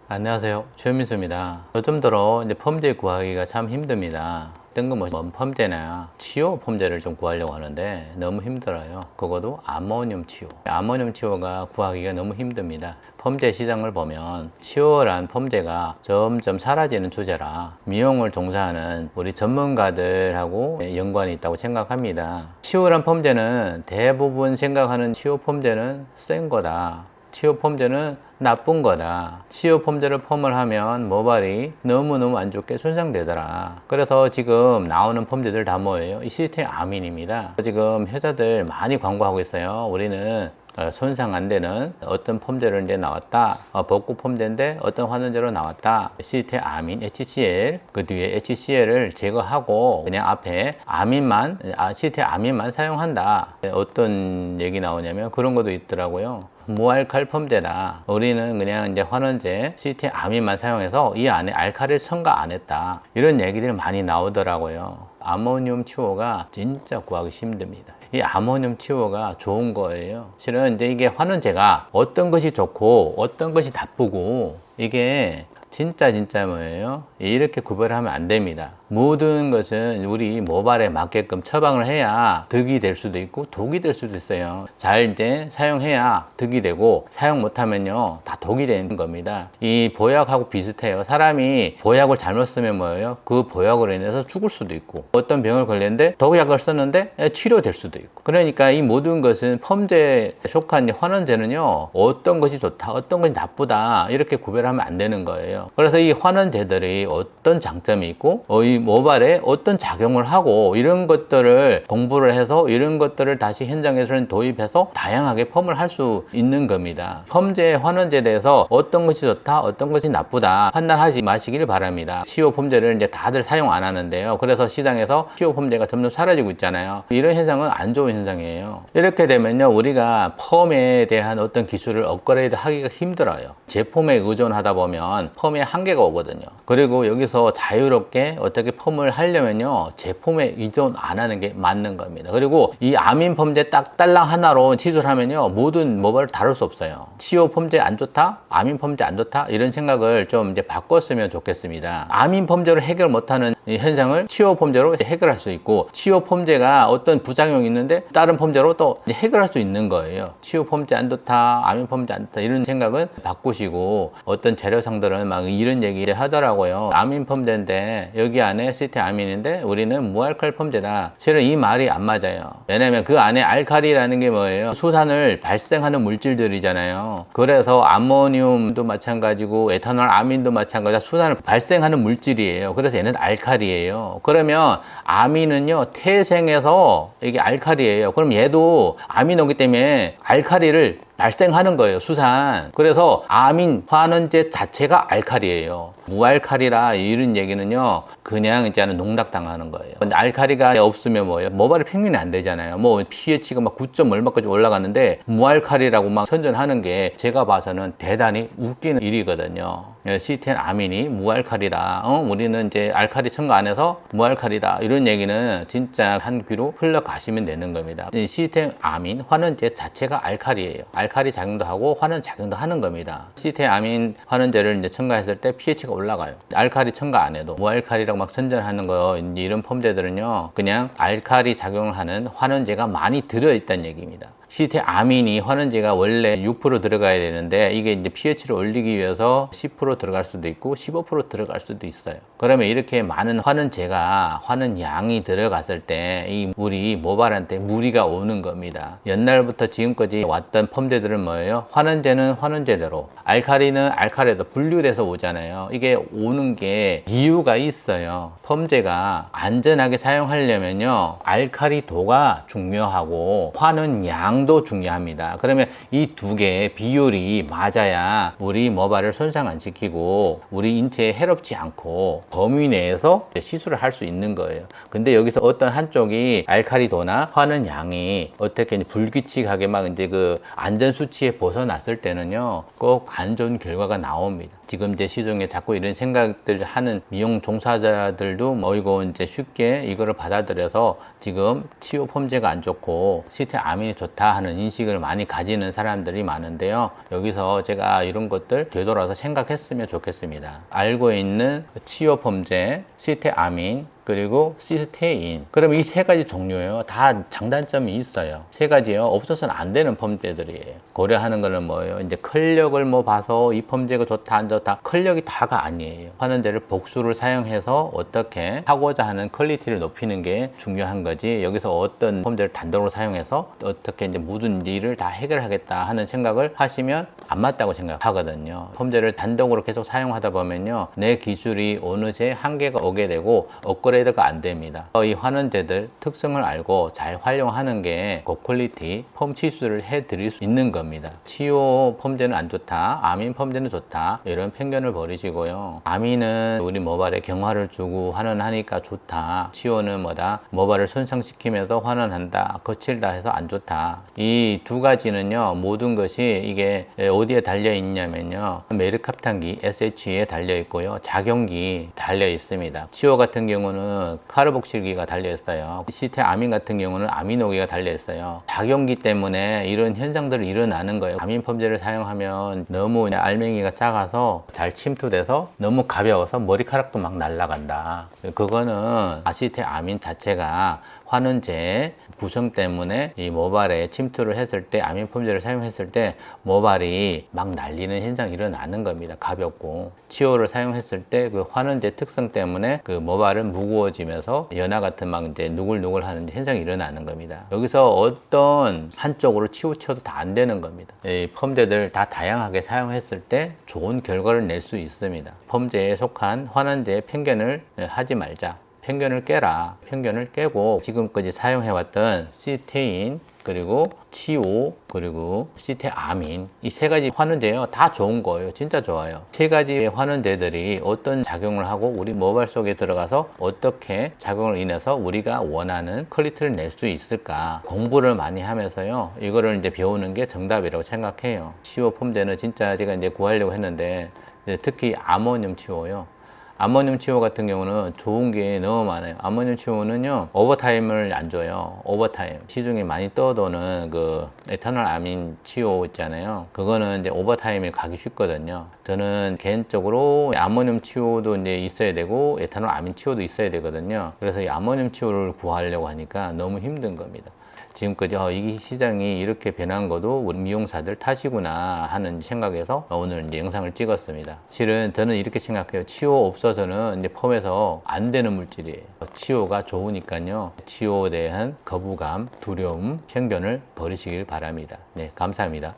안녕하세요, 최민수입니다. 요즘 들어 이제 펌제 구하기가 참 힘듭니다. 뜬금없이 펌제나 치료 펌제를 좀 구하려고 하는데 너무 힘들어요. 그것도 아모늄 치료. 아모늄 치료가 구하기가 너무 힘듭니다. 펌제 시장을 보면 치료란 펌제가 점점 사라지는 추세라 미용을 종사하는 우리 전문가들하고 연관이 있다고 생각합니다. 치료란 펌제는 대부분 생각하는 치료 펌제는 센 거다. 치료 펌제는 나쁜 거다. 치료 펌제를 펌을 하면 모발이 너무너무 안 좋게 손상되더라. 그래서 지금 나오는 펌제들 다 뭐예요? 이 시스템 아민입니다. 지금 회사들 많이 광고하고 있어요. 우리는 손상 안 되는 어떤 펌제를 이제 나왔다. 복구 펌제인데 어떤 환원제로 나왔다. 시스템 아민 HCl, 그 뒤에 HCl을 제거하고 그냥 앞에 아민만, 시스템 아민만 사용한다. 어떤 얘기 나오냐면 그런 것도 있더라고요. 무알칼 펌제다. 우리는 그냥 이제 환원제 시스템 아민만 사용해서 이 안에 알칼리를 첨가 안 했다. 이런 얘기들이 많이 나오더라고요. 아모늄 치료가 진짜 구하기 힘듭니다. 이 아모늄 치료가 좋은 거예요. 실은 이제 이게 환원제가 어떤 것이 좋고 어떤 것이 나쁘고 이게 진짜 뭐예요? 이렇게 구별하면 안 됩니다. 모든 것은 우리 모발에 맞게끔 처방을 해야 득이 될 수도 있고 독이 될 수도 있어요. 잘 이제 사용해야 득이 되고 사용 못하면요 다 독이 되는 겁니다. 이 보약하고 비슷해요. 사람이 보약을 잘못 쓰면 뭐예요? 그 보약으로 인해서 죽을 수도 있고 어떤 병을 걸렸는데 독약을 썼는데 치료될 수도 있고 그러니까 이 모든 것은 펌제에 속한 환원제는요 어떤 것이 좋다 어떤 것이 나쁘다 이렇게 구별하면 안 되는 거예요. 그래서 이 환원제들이 어떤 장점이 있고 이 모발에 어떤 작용을 하고 이런 것들을 공부를 해서 이런 것들을 다시 현장에서 도입해서 다양하게 펌을 할 수 있는 겁니다. 펌제, 환원제에 대해서 어떤 것이 좋다, 어떤 것이 나쁘다 판단하지 마시길 바랍니다. 치료 펌제를 이제 다들 사용 안 하는데요. 그래서 시장에서 치료 펌제가 점점 사라지고 있잖아요. 이런 현상은 안 좋은 현상이에요. 이렇게 되면요, 우리가 펌에 대한 어떤 기술을 업그레이드 하기가 힘들어요. 제품에 의존하다 보면 펌에 한계가 오거든요. 그리고 여기서 자유롭게 어떻게 펌을 하려면요 제품에 의존 안 하는 게 맞는 겁니다. 그리고 이 아민 펌제 딱 딸랑 하나로 시술하면요 모든 모발을 다룰 수 없어요. 치료 펌제 안 좋다, 아민 펌제 안 좋다 이런 생각을 좀 이제 바꿨으면 좋겠습니다. 아민 펌제로 해결 못하는 이 현상을 치료 펌제로 해결할 수 있고 치료 펌제가 어떤 부작용이 있는데 다른 펌제로 또 해결할 수 있는 거예요. 치료 펌제 안 좋다, 아민 펌제 안 좋다 이런 생각은 바꾸시고 어떤 재료상들은 막 이런 얘기 하더라고요. 아민 펌제인데 여기 안에 시스템 아민인데 우리는 무알칼 펌제다. 실은 이 말이 안 맞아요. 왜냐면 그 안에 알칼리라는 게 뭐예요? 수산을 발생하는 물질들이잖아요. 그래서 아모늄도 마찬가지고 에탄올 아민도 마찬가지고 수산을 발생하는 물질이에요. 그래서 얘는 알칼리예요. 그러면 아민은요 태생에서 이게 알칼리예요. 그럼 얘도 아미노기 때문에 알칼리를 발생하는 거예요, 수산. 그래서 아민 환원제 자체가 알칼리예요. 무알칼리라 이런 얘기는요 그냥 이제 농락당하는 거예요. 근데 알칼리가 없으면 뭐예요? 모발이 평균이 안 되잖아요. 뭐 pH가 막 9점 얼마까지 올라갔는데 무알칼리라고 막 선전하는 게 제가 봐서는 대단히 웃기는 일이거든요. 시스템 아민이 무알칼리다. 우리는 이제 알칼리 첨가 안 해서 무알칼리다. 이런 얘기는 진짜 한 귀로 흘러가시면 되는 겁니다. 시스템 아민 환원제 자체가 알칼리예요. 알칼리 작용도 하고 환원 작용도 하는 겁니다. 시스템 아민 환원제를 이제 첨가했을 때 pH가 올라가요. 알칼리 첨가 안 해도 무알칼리라고 막 선전하는 거 이런 펌제들은요 그냥 알칼리 작용을 하는 환원제가 많이 들어있다는 얘기입니다. 시스템 아민이 환원제가 원래 6% 들어가야 되는데 이게 이제 pH를 올리기 위해서 10% 들어갈 수도 있고 15% 들어갈 수도 있어요. 그러면 이렇게 많은 환원제가 환원양이 들어갔을 때 이 우리 모발한테 무리가 오는 겁니다. 옛날부터 지금까지 왔던 펌제들은 뭐예요? 환원제는 환원제대로 알칼리는 알칼리도 분류돼서 오잖아요. 이게 오는 게 이유가 있어요. 펌제가 안전하게 사용하려면요 알칼리도가 중요하고 환원양도 중요합니다. 그러면 이 두 개의 비율이 맞아야 우리 모발을 손상 안 시키고 우리 인체에 해롭지 않고 범위 내에서 시술을 할 수 있는 거예요. 근데 여기서 어떤 한쪽이 알칼리도나 환원양이 어떻게 불규칙하게 막 이제 그 안전 수치에 벗어났을 때는요 꼭 안 좋은 결과가 나옵니다. 지금 이제 시중에 자꾸 이런 생각들 하는 미용 종사자들도 뭐 이거 이제 쉽게 이거를 받아들여서 지금 치료 폼제가 안 좋고 시스템 아민이 좋다 하는 인식을 많이 가지는 사람들이 많은데요. 여기서 제가 이런 것들 되돌아서 생각했으면 좋겠습니다. 알고 있는 치료 폼제, 시스템 아민, 그리고 시스테인. 그럼 이 세 가지 종류예요. 다 장단점이 있어요. 세 가지요. 없어서는 안 되는 펌제들이에요. 고려하는 거는 뭐예요? 이제 클력을 뭐 봐서 이 펌제가 좋다 안 좋다. 클력이 다가 아니에요. 환원제를 복수를 사용해서 어떻게 하고자 하는 퀄리티를 높이는 게 중요한 거지. 여기서 어떤 펌제를 단독으로 사용해서 어떻게 이제 모든 일을 다 해결하겠다 하는 생각을 하시면 안 맞다고 생각하거든요. 펌제를 단독으로 계속 사용하다 보면요. 내 기술이 어느 제 한계가 오게 되고 업그레이드가 안 됩니다. 이 환원제들 특성을 알고 잘 활용하는 게 고퀄리티 펌 치수를 해드릴 수 있는 겁니다. 치오 펌제는 안 좋다, 아민 펌제는 좋다, 이런 편견을 버리시고요. 아민은 우리 모발에 경화를 주고 환원하니까 좋다, 치오는 뭐다, 모발을 손상시키면서 환원한다, 거칠다 해서 안 좋다. 이 두 가지는요, 모든 것이 이게 어디에 달려 있냐면요, 메르캅탄기 SH에 달려 있고요, 작용기 달려 있습니다. 치오 같은 경우는 카르복실기가 달려 있어요. 시스템 아민 같은 경우는 아미노기가 달려 있어요. 작용기 때문에 이런 현상들이 일어나는 거예요. 아민 펌제를 사용하면 너무 알맹이가 작아서 잘 침투돼서 너무 가벼워서 머리카락도 막 날아간다. 그거는 시스템 아민 자체가 환원제 구성 때문에 이 모발에 침투를 했을 때, 아민 펌제를 사용했을 때 모발이 막 날리는 현상이 일어나는 겁니다. 가볍고. 치오를 사용했을 때 그 환원제 특성 때문에 그 모발은 무거워지면서 연화 같은 막 이제 누글누글 하는 현상이 일어나는 겁니다. 여기서 어떤 한쪽으로 치우쳐도 다 안 되는 겁니다. 이 펌제들 다 다양하게 사용했을 때 좋은 결과를 낼 수 있습니다. 펌제에 속한 환원제의 편견을 하지 말자. 편견을 깨라. 편견을 깨고 지금까지 사용해왔던 시스테인, 그리고 치오, 그리고 시스템 아민, 이 세 가지 환원제요, 다 좋은 거예요. 진짜 좋아요. 세 가지의 환원제들이 어떤 작용을 하고 우리 모발 속에 들어가서 어떻게 작용을 인해서 우리가 원하는 퀄리티를 낼 수 있을까, 공부를 많이 하면서요, 이거를 이제 배우는 게 정답이라고 생각해요. 치오 폼제는 진짜 제가 이제 구하려고 했는데, 특히 아모늄 치오요. 아모늄 치오 같은 경우는 좋은 게 너무 많아요. 아모늄 치오는요, 오버타임을 안 줘요. 오버타임. 시중에 많이 떠도는 그 에탄올 아민 치오 있잖아요. 그거는 이제 오버타임이 가기 쉽거든요. 저는 개인적으로 아모늄 치오도 이제 있어야 되고 에탄올 아민 치오도 있어야 되거든요. 그래서 이 아모늄 치오를 구하려고 하니까 너무 힘든 겁니다. 지금까지 이 시장이 이렇게 변한 것도 우리 미용사들 탓이구나 하는 생각에서 오늘 이제 영상을 찍었습니다. 실은 저는 이렇게 생각해요. 치오 없어서는 이제 펌에서 안 되는 물질이에요. 치오가 좋으니까요. 치오에 대한 거부감, 두려움, 편견을 버리시길 바랍니다. 네, 감사합니다.